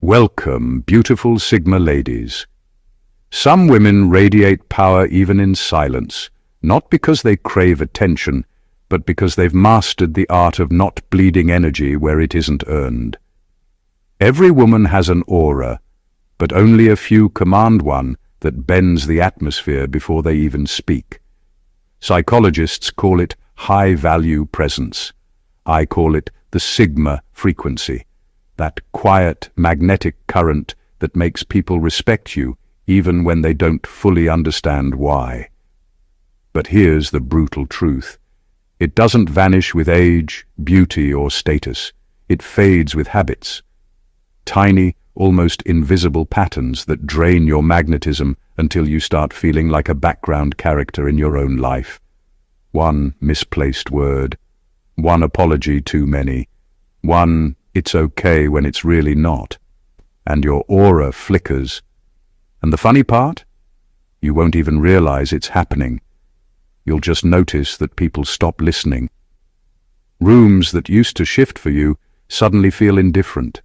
Welcome, beautiful Sigma ladies. Some women radiate power even in silence, not because they crave attention, but because they've mastered the art of not bleeding energy where it isn't earned. Every woman has an aura, but only a few command one that bends the atmosphere before they even speak. Psychologists call it high-value presence. I call it the Sigma frequency, that quiet, magnetic current that makes people respect you even when they don't fully understand why. But here's the brutal truth. It doesn't vanish with age, beauty, or status. It fades with habits. Tiny, almost invisible patterns that drain your magnetism until you start feeling like a background character in your own life. One misplaced word, one apology too many, one "it's okay" when it's really not, and your aura flickers. And the funny part? You won't even realize it's happening. You'll just notice that people stop listening. Rooms that used to shift for you suddenly feel indifferent.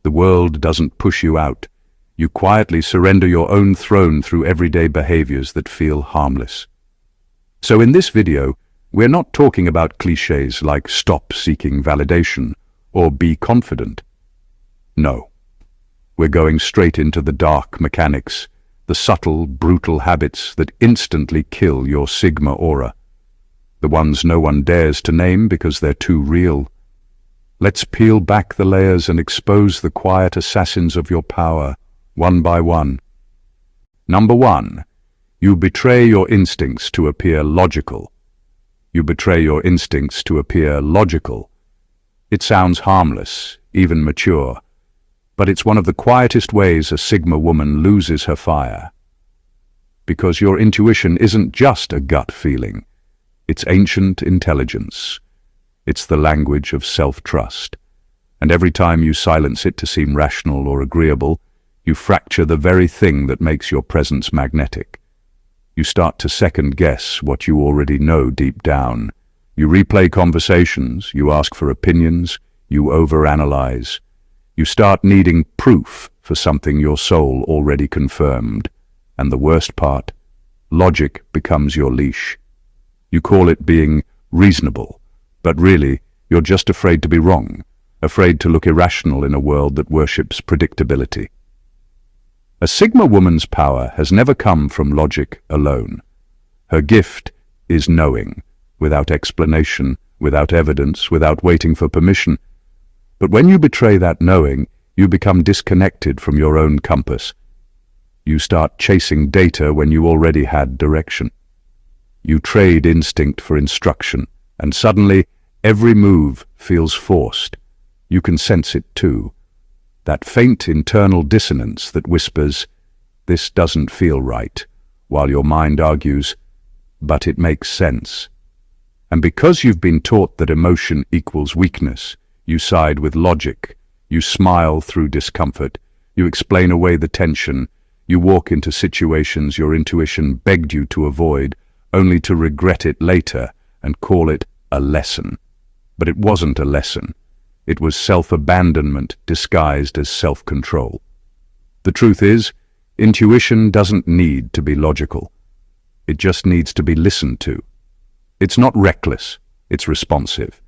The world doesn't push you out. You quietly surrender your own throne through everyday behaviors that feel harmless. So in this video, we're not talking about clichés like stop seeking validation or be confident. No. We're going straight into the dark mechanics, the subtle, brutal habits that instantly kill your Sigma aura. The ones no one dares to name because they're too real. Let's peel back the layers and expose the quiet assassins of your power, one by one. Number 1. You betray your instincts to appear logical. You betray your instincts to appear logical. It sounds harmless, even mature, but it's one of the quietest ways a Sigma woman loses her fire. Because your intuition isn't just a gut feeling. It's ancient intelligence. It's the language of self-trust. And every time you silence it to seem rational or agreeable, you fracture the very thing that makes your presence magnetic. You start to second-guess what you already know deep down. You replay conversations, you ask for opinions, you overanalyze. You start needing proof for something your soul already confirmed. And the worst part, logic becomes your leash. You call it being reasonable, but really, you're just afraid to be wrong, afraid to look irrational in a world that worships predictability. A Sigma woman's power has never come from logic alone. Her gift is knowing, without explanation, without evidence, without waiting for permission. But when you betray that knowing, you become disconnected from your own compass. You start chasing data when you already had direction. You trade instinct for instruction, and suddenly every move feels forced. You can sense it too. That faint internal dissonance that whispers, "This doesn't feel right," while your mind argues, "But it makes sense." And because you've been taught that emotion equals weakness, you side with logic, you smile through discomfort, you explain away the tension, you walk into situations your intuition begged you to avoid, only to regret it later and call it a lesson. But it wasn't a lesson. It was self-abandonment disguised as self-control. The truth is, intuition doesn't need to be logical. It just needs to be listened to. It's not reckless, it's responsive.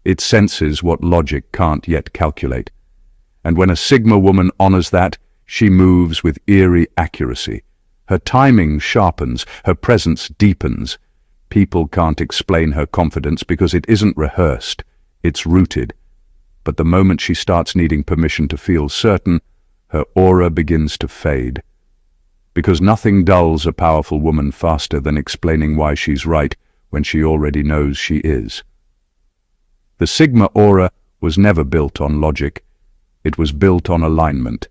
It senses what logic can't yet calculate. And when a Sigma woman honors that, she moves with eerie accuracy. Her timing sharpens, her presence deepens. People can't explain her confidence because it isn't rehearsed, it's rooted. But the moment she starts needing permission to feel certain, her aura begins to fade. Because nothing dulls a powerful woman faster than explaining why she's right when she already knows she is. The Sigma aura was never built on logic. It was built on alignment.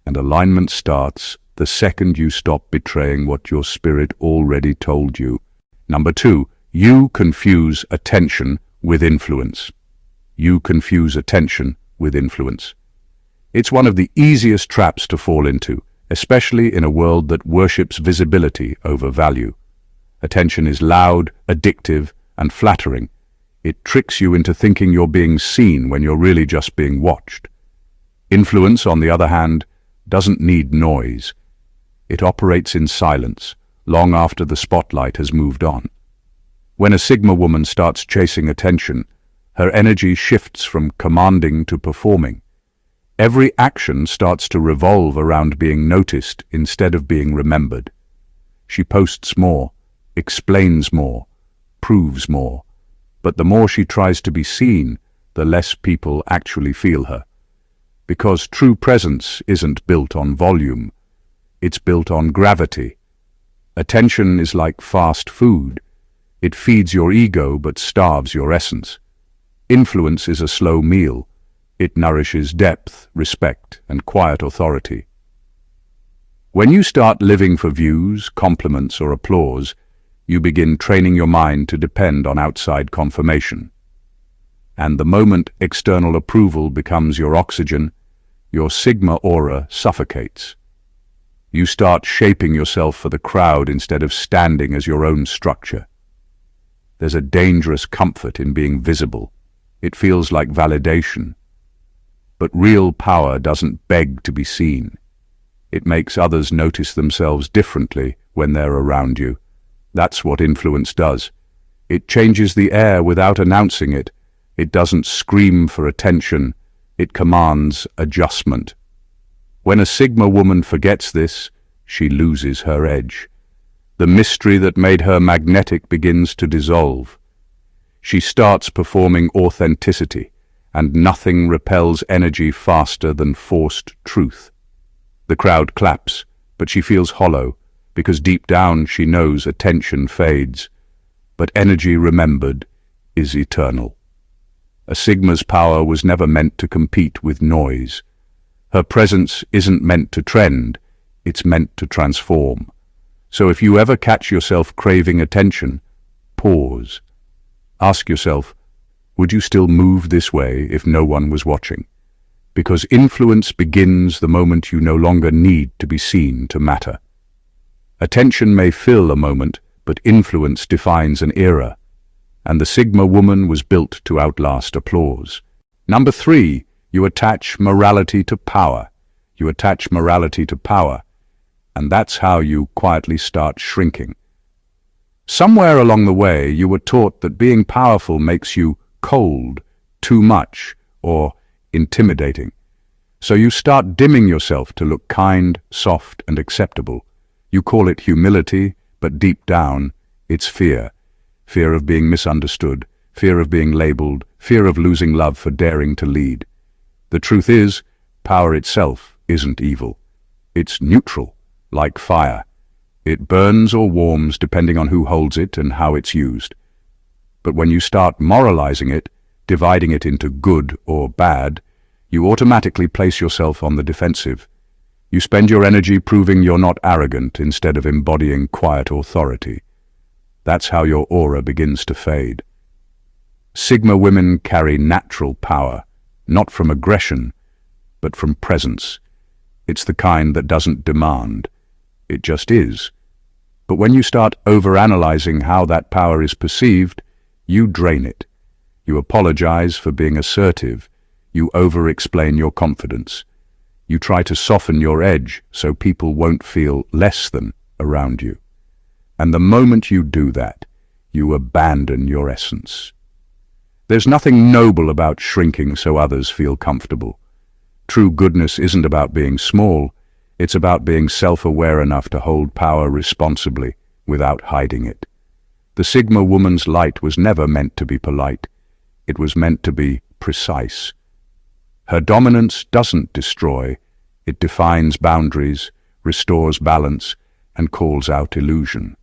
And alignment starts the second you stop betraying what your spirit already told you. Number 2, you confuse attention with influence. You confuse attention with influence. It's one of the easiest traps to fall into, especially in a world that worships visibility over value. Attention is loud, addictive, and flattering. It tricks you into thinking you're being seen when you're really just being watched. Influence, on the other hand, doesn't need noise. It operates in silence, long after the spotlight has moved on. When a Sigma woman starts chasing attention, her energy shifts from commanding to performing. Every action starts to revolve around being noticed instead of being remembered. She posts more, explains more, proves more. But the more she tries to be seen, the less people actually feel her. Because true presence isn't built on volume, it's built on gravity. Attention is like fast food. It feeds your ego but starves your essence. Influence is a slow meal. It nourishes depth, respect, and quiet authority. When you start living for views, compliments, or applause, you begin training your mind to depend on outside confirmation. And the moment external approval becomes your oxygen, your Sigma aura suffocates. You start shaping yourself for the crowd instead of standing as your own structure. There's a dangerous comfort in being visible. It feels like validation. But real power doesn't beg to be seen. It makes others notice themselves differently when they're around you. That's what influence does. It changes the air without announcing it. It doesn't scream for attention. It commands adjustment. When a Sigma woman forgets this, she loses her edge. The mystery that made her magnetic begins to dissolve. She starts performing authenticity, and nothing repels energy faster than forced truth. The crowd claps, but she feels hollow, because deep down she knows attention fades, but energy remembered is eternal. A Sigma's power was never meant to compete with noise. Her presence isn't meant to trend, it's meant to transform. So if you ever catch yourself craving attention, pause. Ask yourself, would you still move this way if no one was watching? Because influence begins the moment you no longer need to be seen to matter. Attention may fill a moment, but influence defines an era. And the Sigma woman was built to outlast applause. Number 3, you attach morality to power. You attach morality to power, and that's how you quietly start shrinking. Somewhere along the way, you were taught that being powerful makes you cold, too much, or intimidating. So you start dimming yourself to look kind, soft, and acceptable. You call it humility, but deep down, it's fear. Fear of being misunderstood, fear of being labeled, fear of losing love for daring to lead. The truth is, power itself isn't evil. It's neutral, like fire. It burns or warms depending on who holds it and how it's used. But when you start moralizing it, dividing it into good or bad, you automatically place yourself on the defensive. You spend your energy proving you're not arrogant instead of embodying quiet authority. That's how your aura begins to fade. Sigma women carry natural power, not from aggression, but from presence. It's the kind that doesn't demand. It just is. But when you start overanalyzing how that power is perceived, you drain it. You apologize for being assertive. You over-explain your confidence. You try to soften your edge so people won't feel less than around you. And the moment you do that, you abandon your essence. There's nothing noble about shrinking so others feel comfortable. True goodness isn't about being small, it's about being self-aware enough to hold power responsibly without hiding it. The Sigma woman's light was never meant to be polite. It was meant to be precise. Her dominance doesn't destroy, it defines boundaries, restores balance, and calls out illusion.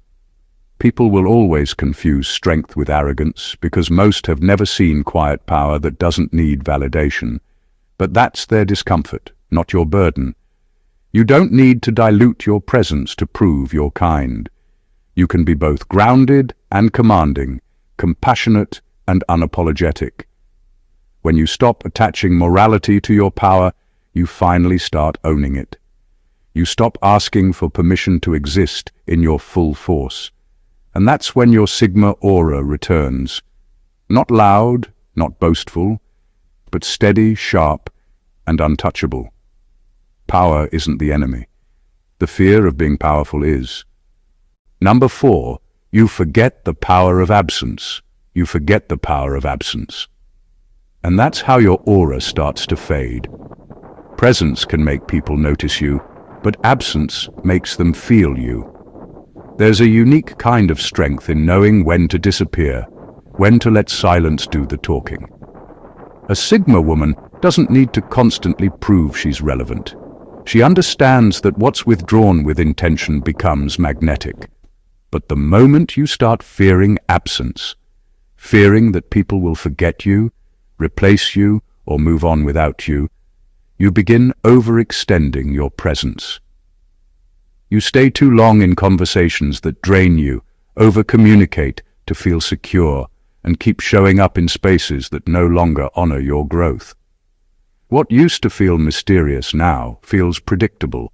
People will always confuse strength with arrogance because most have never seen quiet power that doesn't need validation. But that's their discomfort, not your burden. You don't need to dilute your presence to prove you're kind. You can be both grounded and commanding, compassionate and unapologetic. When you stop attaching morality to your power, you finally start owning it. You stop asking for permission to exist in your full force. And that's when your Sigma aura returns. Not loud, not boastful, but steady, sharp, and untouchable. Power isn't the enemy. The fear of being powerful is. Number 4, you forget the power of absence. You forget the power of absence. And that's how your aura starts to fade. Presence can make people notice you, but absence makes them feel you. There's a unique kind of strength in knowing when to disappear, when to let silence do the talking. A Sigma woman doesn't need to constantly prove she's relevant. She understands that what's withdrawn with intention becomes magnetic. But the moment you start fearing absence, fearing that people will forget you, replace you, or move on without you, you begin overextending your presence. You stay too long in conversations that drain you, over-communicate to feel secure, and keep showing up in spaces that no longer honor your growth. What used to feel mysterious now feels predictable.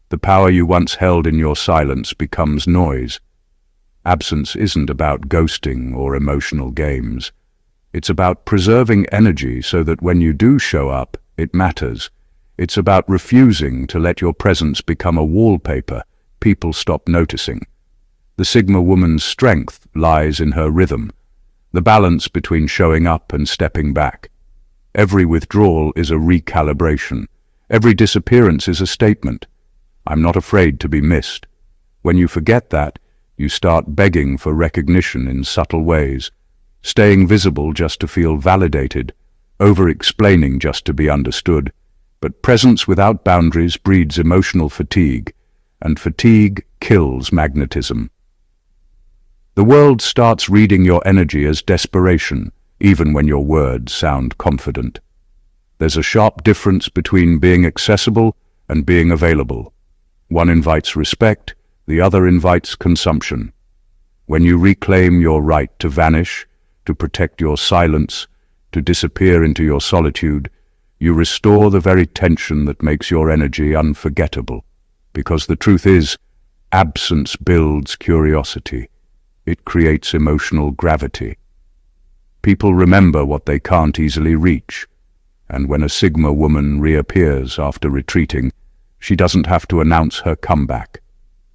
The power you once held in your silence becomes noise. Absence isn't about ghosting or emotional games. It's about preserving energy so that when you do show up, it matters. It's about refusing to let your presence become a wallpaper people stop noticing. The Sigma woman's strength lies in her rhythm, the balance between showing up and stepping back. Every withdrawal is a recalibration. Every disappearance is a statement. I'm not afraid to be missed. When you forget that, you start begging for recognition in subtle ways, staying visible just to feel validated, over-explaining just to be understood. But presence without boundaries breeds emotional fatigue, and fatigue kills magnetism. The world starts reading your energy as desperation, even when your words sound confident. There's a sharp difference between being accessible and being available. One invites respect, the other invites consumption. When you reclaim your right to vanish, to protect your silence, to disappear into your solitude, you restore the very tension that makes your energy unforgettable. Because the truth is, absence builds curiosity. It creates emotional gravity. People remember what they can't easily reach, and when a Sigma woman reappears after retreating, she doesn't have to announce her comeback.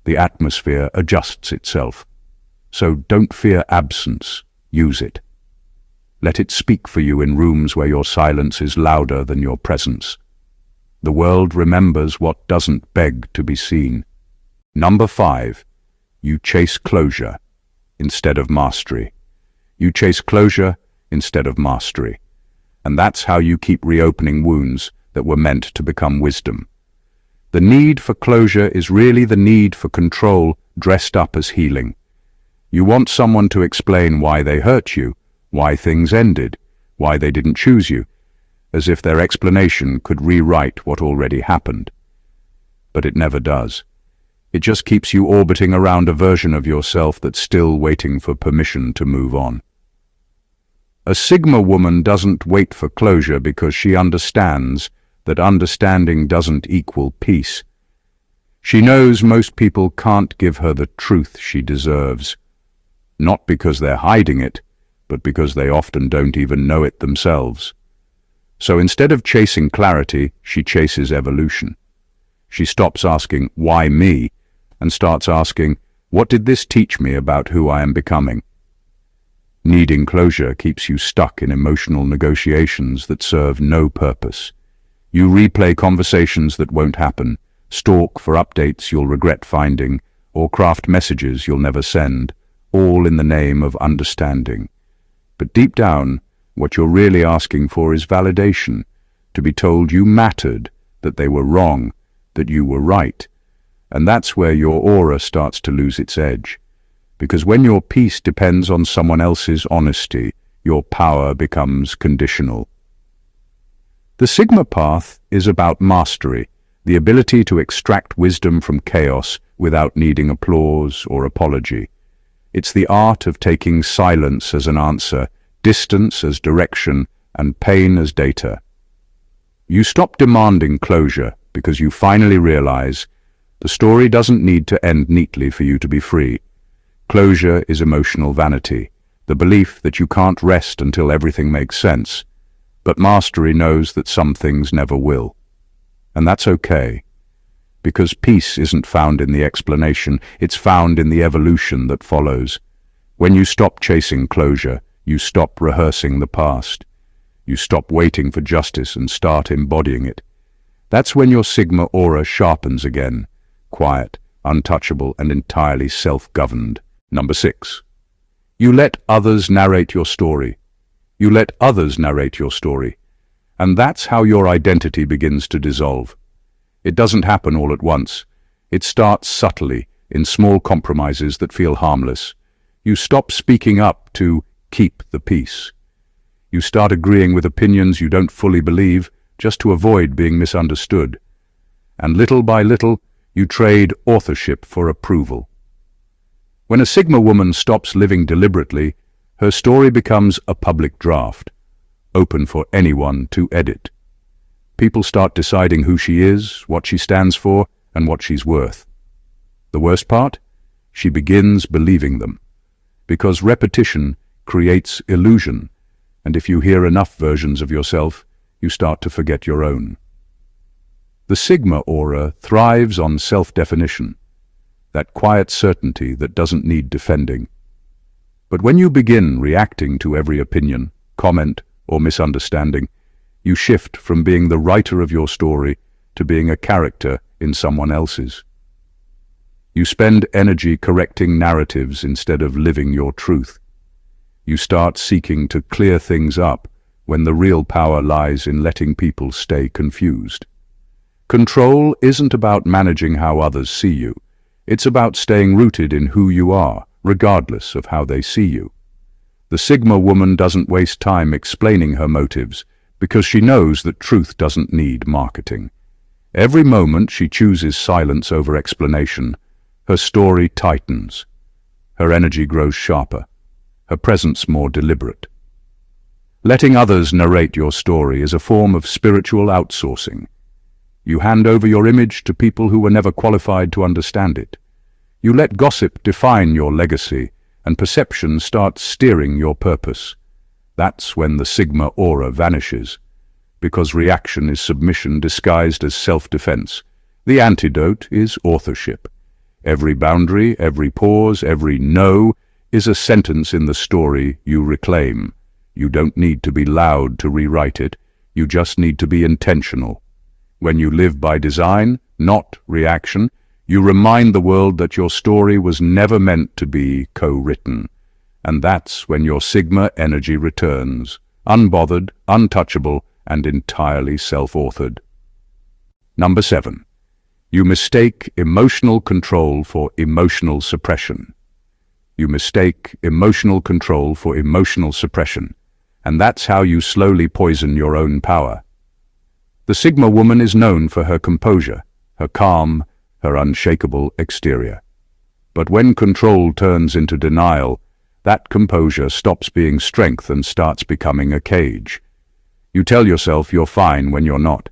The atmosphere adjusts itself. So don't fear absence, use it. Let it speak for you in rooms where your silence is louder than your presence. The world remembers what doesn't beg to be seen. Number 5, you chase closure instead of mastery. You chase closure instead of mastery. And that's how you keep reopening wounds that were meant to become wisdom. The need for closure is really the need for control dressed up as healing. You want someone to explain why they hurt you, why things ended, why they didn't choose you, as if their explanation could rewrite what already happened. But it never does. It just keeps you orbiting around a version of yourself that's still waiting for permission to move on. A Sigma woman doesn't wait for closure because she understands that understanding doesn't equal peace. She knows most people can't give her the truth she deserves, not because they're hiding it, but because they often don't even know it themselves. So instead of chasing clarity, she chases evolution. She stops asking, "Why me?" and starts asking, "What did this teach me about who I am becoming?" Needing closure keeps you stuck in emotional negotiations that serve no purpose. You replay conversations that won't happen, stalk for updates you'll regret finding, or craft messages you'll never send, all in the name of understanding. But deep down, what you're really asking for is validation, to be told you mattered, that they were wrong, that you were right. And that's where your aura starts to lose its edge. Because when your peace depends on someone else's honesty, your power becomes conditional. The Sigma path is about mastery, the ability to extract wisdom from chaos without needing applause or apology. It's the art of taking silence as an answer, distance as direction, and pain as data. You stop demanding closure because you finally realize the story doesn't need to end neatly for you to be free. Closure is emotional vanity, the belief that you can't rest until everything makes sense. But mastery knows that some things never will. And that's okay, because peace isn't found in the explanation, it's found in the evolution that follows. When you stop chasing closure, you stop rehearsing the past. You stop waiting for justice and start embodying it. That's when your Sigma aura sharpens again, quiet, untouchable, and entirely self-governed. Number 6. You let others narrate your story. You let others narrate your story. And that's how your identity begins to dissolve. It doesn't happen all at once. It starts subtly, in small compromises that feel harmless. You stop speaking up to keep the peace. You start agreeing with opinions you don't fully believe, just to avoid being misunderstood. And little by little, you trade authorship for approval. When a Sigma woman stops living deliberately, her story becomes a public draft, open for anyone to edit. People start deciding who she is, what she stands for, and what she's worth. The worst part? She begins believing them. Because repetition creates illusion, and if you hear enough versions of yourself, you start to forget your own. The Sigma aura thrives on self-definition, that quiet certainty that doesn't need defending. But when you begin reacting to every opinion, comment, or misunderstanding, you shift from being the writer of your story to being a character in someone else's. You spend energy correcting narratives instead of living your truth. You start seeking to clear things up when the real power lies in letting people stay confused. Control isn't about managing how others see you. It's about staying rooted in who you are, regardless of how they see you. The Sigma woman doesn't waste time explaining her motives because she knows that truth doesn't need marketing. Every moment she chooses silence over explanation, her story tightens. Her energy grows sharper, her presence more deliberate. Letting others narrate your story is a form of spiritual outsourcing. You hand over your image to people who were never qualified to understand it. You let gossip define your legacy, and perception starts steering your purpose. That's when the Sigma aura vanishes, because reaction is submission disguised as self-defense. The antidote is authorship. Every boundary, every pause, every no is a sentence in the story you reclaim. You don't need to be loud to rewrite it. You just need to be intentional. When you live by design, not reaction, you remind the world that your story was never meant to be co-written. And that's when your Sigma energy returns, unbothered, untouchable, and entirely self-authored. Number 7. You mistake emotional control for emotional suppression. You mistake emotional control for emotional suppression, and that's how you slowly poison your own power. The Sigma woman is known for her composure, her calm, her unshakable exterior. But when control turns into denial, that composure stops being strength and starts becoming a cage. You tell yourself you're fine when you're not.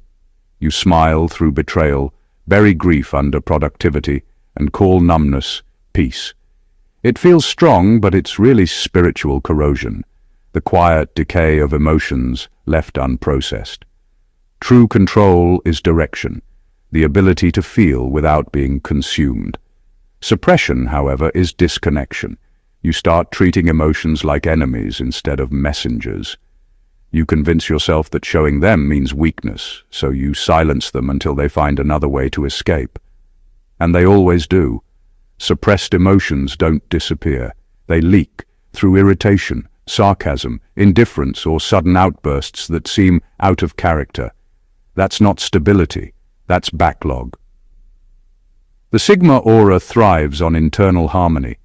You smile through betrayal, bury grief under productivity, and call numbness peace. It feels strong, but it's really spiritual corrosion, the quiet decay of emotions left unprocessed. True control is direction, the ability to feel without being consumed. Suppression, however, is disconnection. You start treating emotions like enemies instead of messengers. You convince yourself that showing them means weakness, so you silence them until they find another way to escape. And they always do. Suppressed emotions don't disappear. They leak through irritation, sarcasm, indifference, or sudden outbursts that seem out of character. That's not stability, that's backlog. The Sigma aura thrives on internal harmony.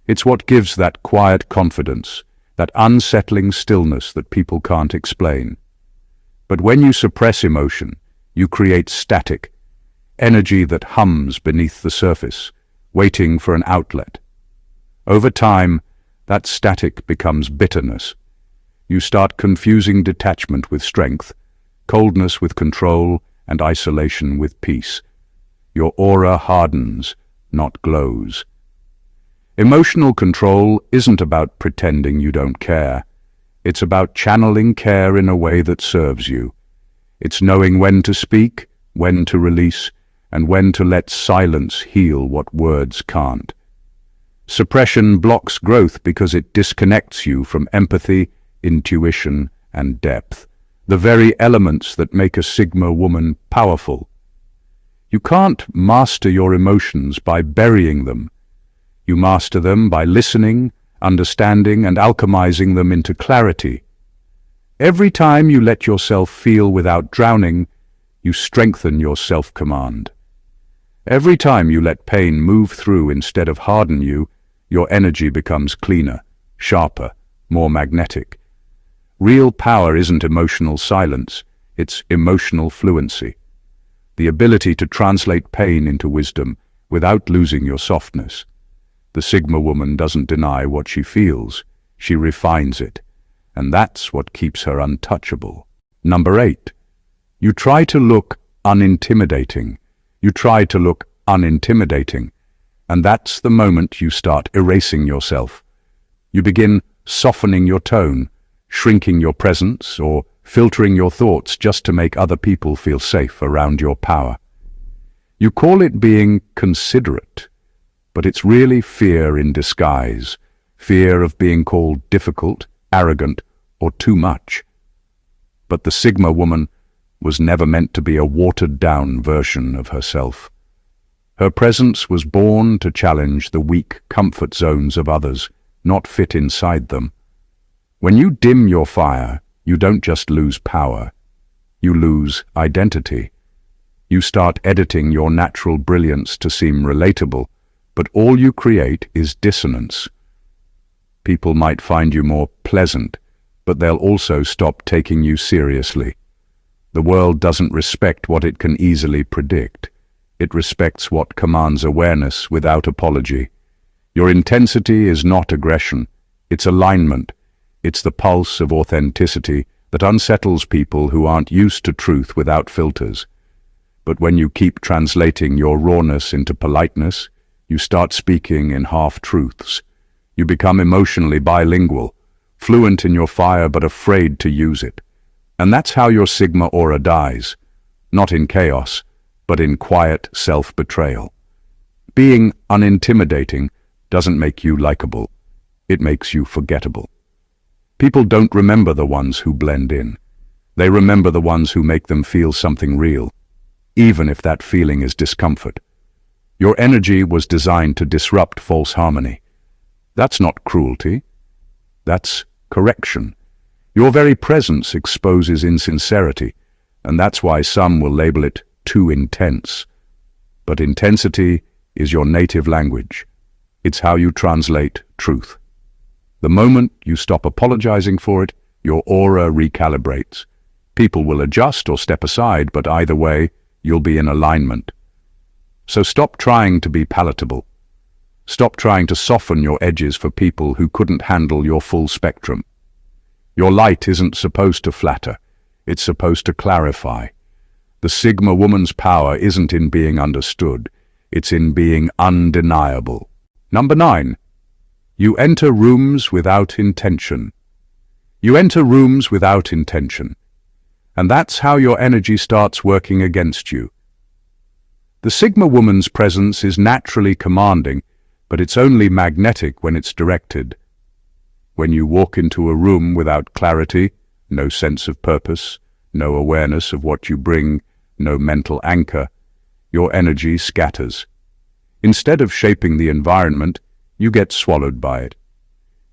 It's what gives that quiet confidence, that unsettling stillness that people can't explain. But when you suppress emotion, you create static, energy that hums beneath the surface, waiting for an outlet. Over time, that static becomes bitterness. You start confusing detachment with strength, coldness with control, and isolation with peace. Your aura hardens, not glows. Emotional control isn't about pretending you don't care. It's about channeling care in a way that serves you. It's knowing when to speak, when to release, and when to let silence heal what words can't. Suppression blocks growth because it disconnects you from empathy, intuition, and depth, the very elements that make a Sigma woman powerful. You can't master your emotions by burying them. You master them by listening, understanding, and alchemizing them into clarity. Every time you let yourself feel without drowning, you strengthen your self-command. Every time you let pain move through instead of harden you, your energy becomes cleaner, sharper, more magnetic. Real power isn't emotional silence, it's emotional fluency. The ability to translate pain into wisdom without losing your softness. The Sigma woman doesn't deny what she feels, she refines it, and that's what keeps her untouchable. Number 8. You try to look unintimidating. You try to look unintimidating, and that's the moment you start erasing yourself. You begin softening your tone, shrinking your presence, or filtering your thoughts just to make other people feel safe around your power. You call it being considerate, but it's really fear in disguise, fear of being called difficult, arrogant, or too much. But the Sigma woman was never meant to be a watered-down version of herself. Her presence was born to challenge the weak comfort zones of others, not fit inside them. When you dim your fire, you don't just lose power, you lose identity. You start editing your natural brilliance to seem relatable, but all you create is dissonance. People might find you more pleasant, but they'll also stop taking you seriously. The world doesn't respect what it can easily predict. It respects what commands awareness without apology. Your intensity is not aggression, it's alignment. It's the pulse of authenticity that unsettles people who aren't used to truth without filters. But when you keep translating your rawness into politeness, you start speaking in half-truths. You become emotionally bilingual, fluent in your fire but afraid to use it. And that's how your Sigma aura dies, not in chaos, but in quiet self-betrayal. Being unintimidating doesn't make you likable, it makes you forgettable. People don't remember the ones who blend in. They remember the ones who make them feel something real, even if that feeling is discomfort. Your energy was designed to disrupt false harmony. That's not cruelty. That's correction. Your very presence exposes insincerity, and that's why some will label it too intense. But intensity is your native language. It's how you translate truth. The moment you stop apologizing for it, your aura recalibrates. People will adjust or step aside, but either way, you'll be in alignment. So stop trying to be palatable. Stop trying to soften your edges for people who couldn't handle your full spectrum. Your light isn't supposed to flatter, it's supposed to clarify. The Sigma woman's power isn't in being understood, it's in being undeniable. Number 9. You enter rooms without intention. You enter rooms without intention. And that's how your energy starts working against you. The Sigma woman's presence is naturally commanding, but it's only magnetic when it's directed. When you walk into a room without clarity, no sense of purpose, no awareness of what you bring, no mental anchor, your energy scatters. Instead of shaping the environment, you get swallowed by it.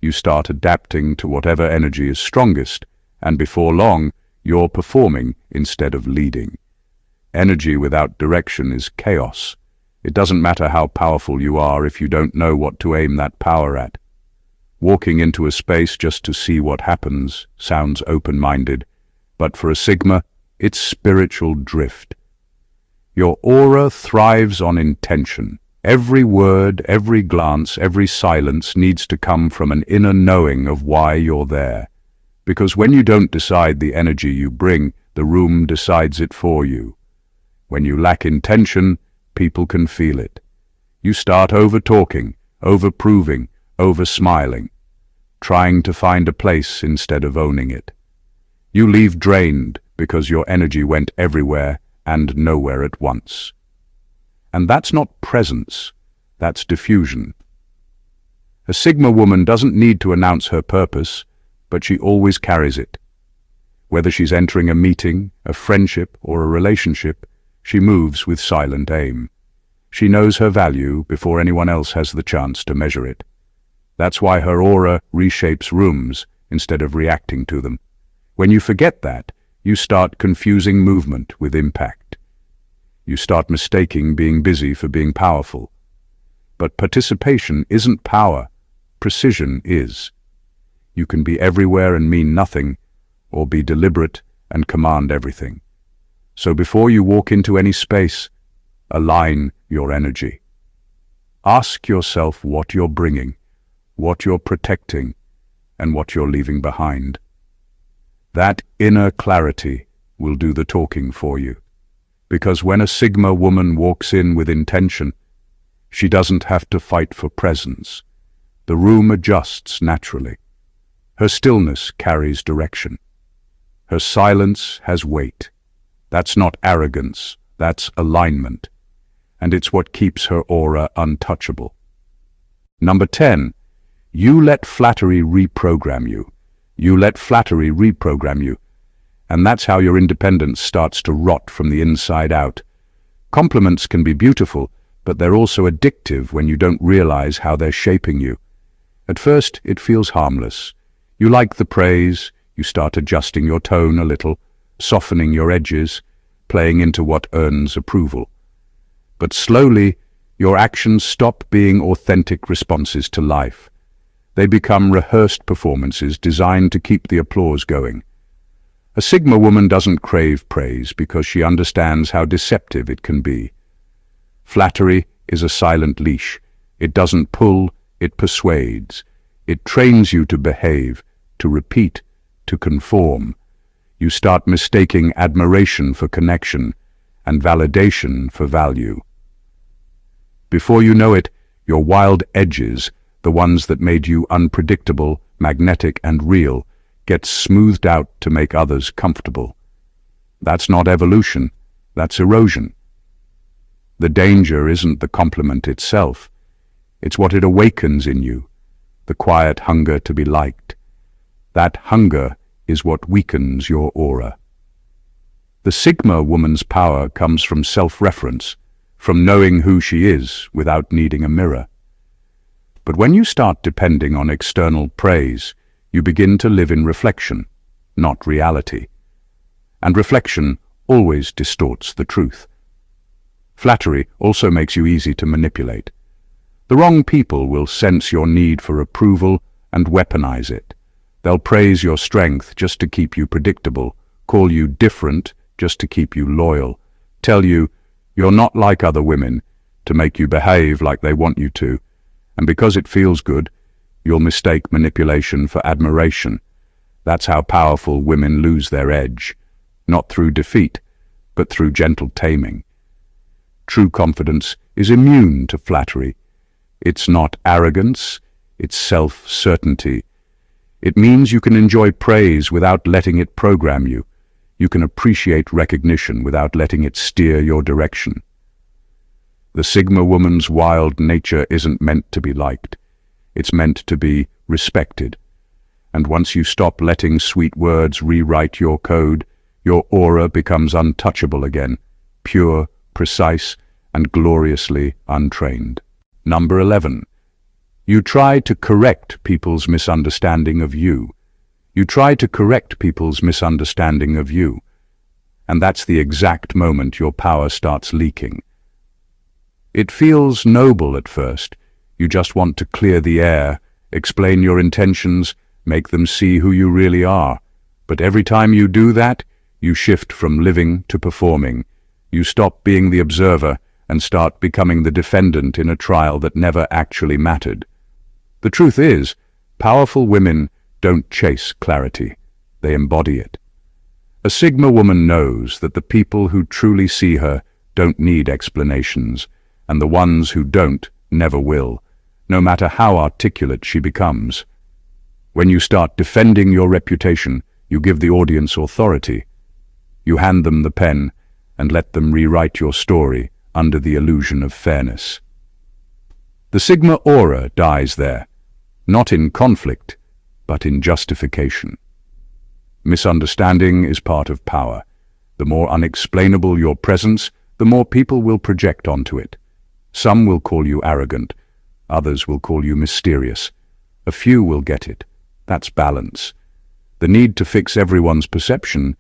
You start adapting to whatever energy is strongest, and before long, you're performing instead of leading. Energy without direction is chaos. It doesn't matter how powerful you are if you don't know what to aim that power at. Walking into a space just to see what happens sounds open-minded, but for a Sigma, it's spiritual drift. Your aura thrives on intention. Every word, every glance, every silence needs to come from an inner knowing of why you're there. Because when you don't decide the energy you bring, the room decides it for you. When you lack intention, people can feel it. You start over-talking, over-proving, over-smiling. trying to find a place instead of owning it. You leave drained because your energy went everywhere and nowhere at once. And that's not presence, that's diffusion. A Sigma woman doesn't need to announce her purpose, but she always carries it. Whether she's entering a meeting, a friendship, or a relationship, she moves with silent aim. She knows her value before anyone else has the chance to measure it. That's why her aura reshapes rooms instead of reacting to them. When you forget that, you start confusing movement with impact. You start mistaking being busy for being powerful. But participation isn't power, precision is. You can be everywhere and mean nothing, or be deliberate and command everything. So before you walk into any space, align your energy. Ask yourself what you're bringing, what you're protecting, and what you're leaving behind. That inner clarity will do the talking for you. Because when a Sigma woman walks in with intention, she doesn't have to fight for presence. The room adjusts naturally. Her stillness carries direction. Her silence has weight. That's not arrogance, that's alignment. And it's what keeps her aura untouchable. Number 10. You let flattery reprogram you. You let flattery reprogram you. And that's how your independence starts to rot from the inside out. Compliments can be beautiful, but they're also addictive when you don't realize how they're shaping you. At first, it feels harmless. You like the praise, you start adjusting your tone a little, softening your edges, playing into what earns approval. But slowly, your actions stop being authentic responses to life. They become rehearsed performances designed to keep the applause going. A Sigma woman doesn't crave praise because she understands how deceptive it can be. Flattery is a silent leash. It doesn't pull, it persuades. It trains you to behave, to repeat, to conform. You start mistaking admiration for connection and validation for value. Before you know it, your wild edges, the ones that made you unpredictable, magnetic, and real, get smoothed out to make others comfortable. That's not evolution, that's erosion. The danger isn't the compliment itself, it's what it awakens in you, the quiet hunger to be liked. That hunger is what weakens your aura. The Sigma woman's power comes from self-reference, from knowing who she is without needing a mirror. But when you start depending on external praise, you begin to live in reflection, not reality. And reflection always distorts the truth. Flattery also makes you easy to manipulate. The wrong people will sense your need for approval and weaponize it. They'll praise your strength just to keep you predictable, call you different just to keep you loyal, tell you you're not like other women to make you behave like they want you to, and because it feels good, you'll mistake manipulation for admiration. That's how powerful women lose their edge, not through defeat, but through gentle taming. True confidence is immune to flattery. It's not arrogance, it's self-certainty. It means you can enjoy praise without letting it program you. You can appreciate recognition without letting it steer your direction. The Sigma woman's wild nature isn't meant to be liked. It's meant to be respected. And once you stop letting sweet words rewrite your code, your aura becomes untouchable again, pure, precise, and gloriously untrained. Number 11. You try to correct people's misunderstanding of you. You try to correct people's misunderstanding of you. And that's the exact moment your power starts leaking. It feels noble at first. You just want to clear the air, explain your intentions, make them see who you really are. But every time you do that, you shift from living to performing. You stop being the observer and start becoming the defendant in a trial that never actually mattered. The truth is, powerful women don't chase clarity, they embody it. A Sigma woman knows that the people who truly see her don't need explanations, and the ones who don't never will, no matter how articulate she becomes. When you start defending your reputation, you give the audience authority. You hand them the pen and let them rewrite your story under the illusion of fairness. The Sigma aura dies there, not in conflict, but in justification. Misunderstanding is part of power. The more unexplainable your presence, the more people will project onto it. Some will call you arrogant, others will call you mysterious. A few will get it. That's balance. The need to fix everyone's perception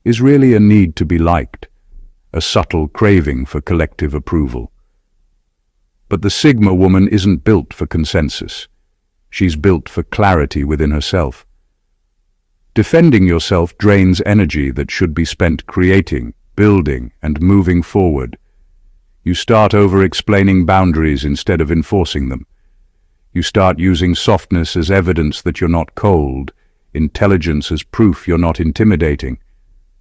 is really a need to be liked, a subtle craving for collective approval. But the Sigma woman isn't built for consensus. She's built for clarity within herself. Defending yourself drains energy that should be spent creating, building, and moving forward. You start over-explaining boundaries instead of enforcing them. You start using softness as evidence that you're not cold, intelligence as proof you're not intimidating,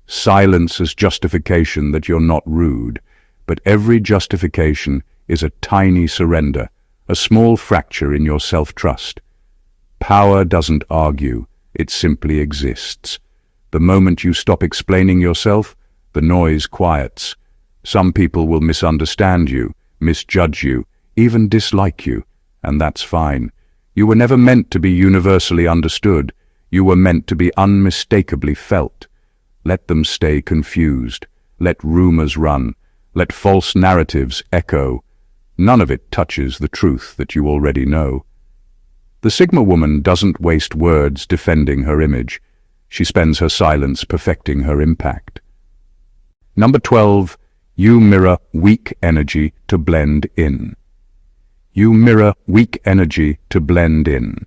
silence as justification that you're not rude. But every justification is a tiny surrender, a small fracture in your self-trust. Power doesn't argue, it simply exists. The moment you stop explaining yourself, the noise quiets. Some people will misunderstand you, misjudge you, even dislike you, and that's fine. You were never meant to be universally understood. You were meant to be unmistakably felt. Let them stay confused. Let rumors run. Let false narratives echo. None of it touches the truth that you already know. The Sigma woman doesn't waste words defending her image. She spends her silence perfecting her impact. Number 12. You mirror weak energy to blend in. You mirror weak energy to blend in.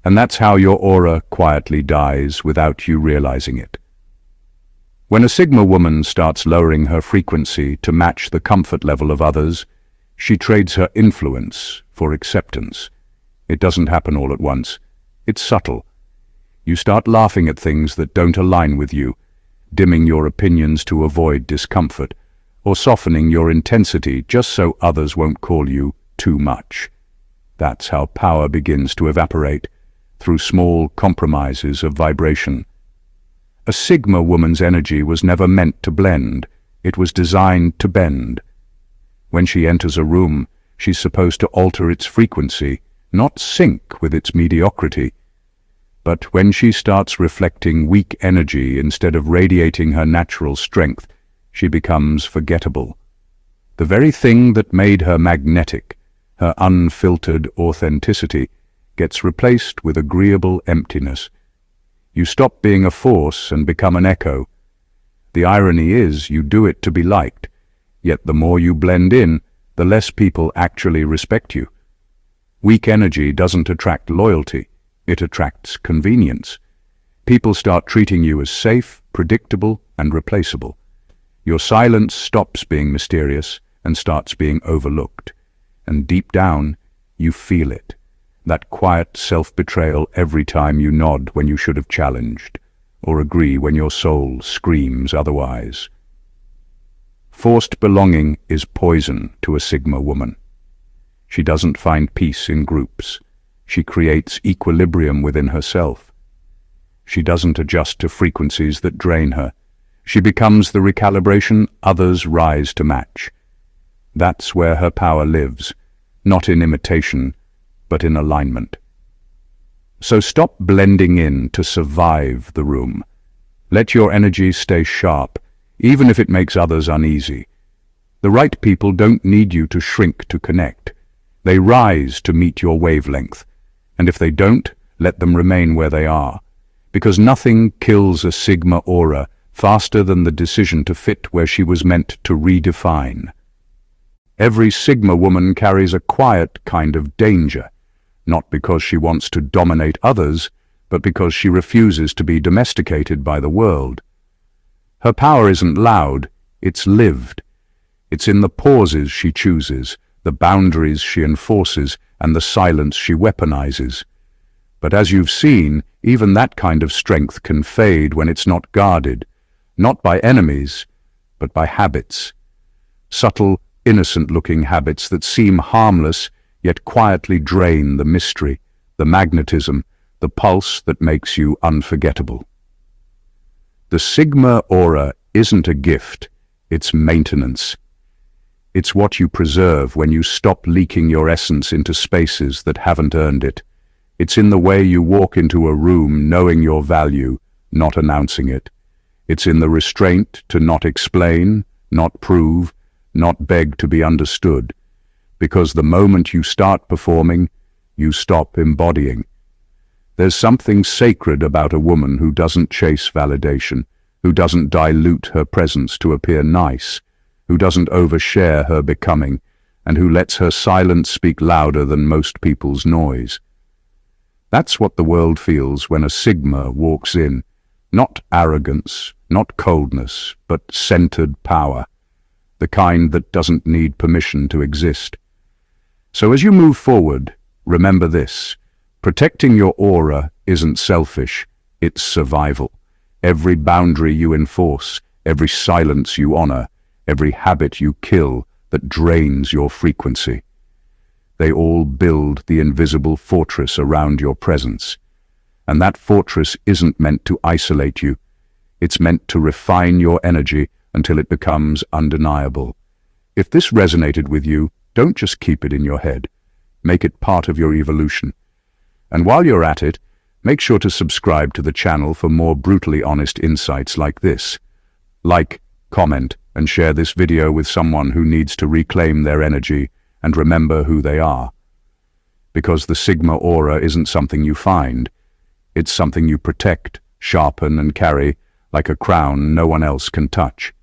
And that's how your aura quietly dies without you realizing it. When a Sigma woman starts lowering her frequency to match the comfort level of others, she trades her influence for acceptance. It doesn't happen all at once. It's subtle. You start laughing at things that don't align with you, dimming your opinions to avoid discomfort, or softening your intensity just so others won't call you too much. That's how power begins to evaporate, through small compromises of vibration. A Sigma woman's energy was never meant to blend, it was designed to bend. When she enters a room, she's supposed to alter its frequency, not sync with its mediocrity. But when she starts reflecting weak energy instead of radiating her natural strength, she becomes forgettable. The very thing that made her magnetic, her unfiltered authenticity, gets replaced with agreeable emptiness. You stop being a force and become an echo. The irony is you do it to be liked, yet the more you blend in, the less people actually respect you. Weak energy doesn't attract loyalty, it attracts convenience. People start treating you as safe, predictable, and replaceable. Your silence stops being mysterious and starts being overlooked. And deep down, you feel it. That quiet self-betrayal every time you nod when you should have challenged, or agree when your soul screams otherwise. Forced belonging is poison to a Sigma woman. She doesn't find peace in groups. She creates equilibrium within herself. She doesn't adjust to frequencies that drain her. She becomes the recalibration others rise to match. That's where her power lives, not in imitation, but in alignment. So stop blending in to survive the room. Let your energy stay sharp, even if it makes others uneasy. The right people don't need you to shrink to connect. They rise to meet your wavelength, and if they don't, let them remain where they are, because nothing kills a Sigma aura faster than the decision to fit where she was meant to redefine. Every Sigma woman carries a quiet kind of danger, not because she wants to dominate others, but because she refuses to be domesticated by the world. Her power isn't loud, it's lived. It's in the pauses she chooses, the boundaries she enforces, and the silence she weaponizes. But as you've seen, even that kind of strength can fade when it's not guarded, not by enemies, but by habits. Subtle, innocent-looking habits that seem harmless, yet quietly drain the mystery, the magnetism, the pulse that makes you unforgettable. The Sigma aura isn't a gift, it's maintenance. It's what you preserve when you stop leaking your essence into spaces that haven't earned it. It's in the way you walk into a room knowing your value, not announcing it. It's in the restraint to not explain, not prove, not beg to be understood. Because the moment you start performing, you stop embodying. There's something sacred about a woman who doesn't chase validation, who doesn't dilute her presence to appear nice, who doesn't overshare her becoming, and who lets her silence speak louder than most people's noise. That's what the world feels when a Sigma walks in. Not arrogance, not coldness, but centered power. The kind that doesn't need permission to exist. So as you move forward, remember this. Protecting your aura isn't selfish, it's survival. Every boundary you enforce, every silence you honor, every habit you kill that drains your frequency. They all build the invisible fortress around your presence. And that fortress isn't meant to isolate you. It's meant to refine your energy until it becomes undeniable. If this resonated with you, don't just keep it in your head. Make it part of your evolution. And while you're at it, make sure to subscribe to the channel for more brutally honest insights like this. Like, comment, and share this video with someone who needs to reclaim their energy and remember who they are. Because the Sigma aura isn't something you find. It's something you protect, sharpen, and carry like a crown no one else can touch.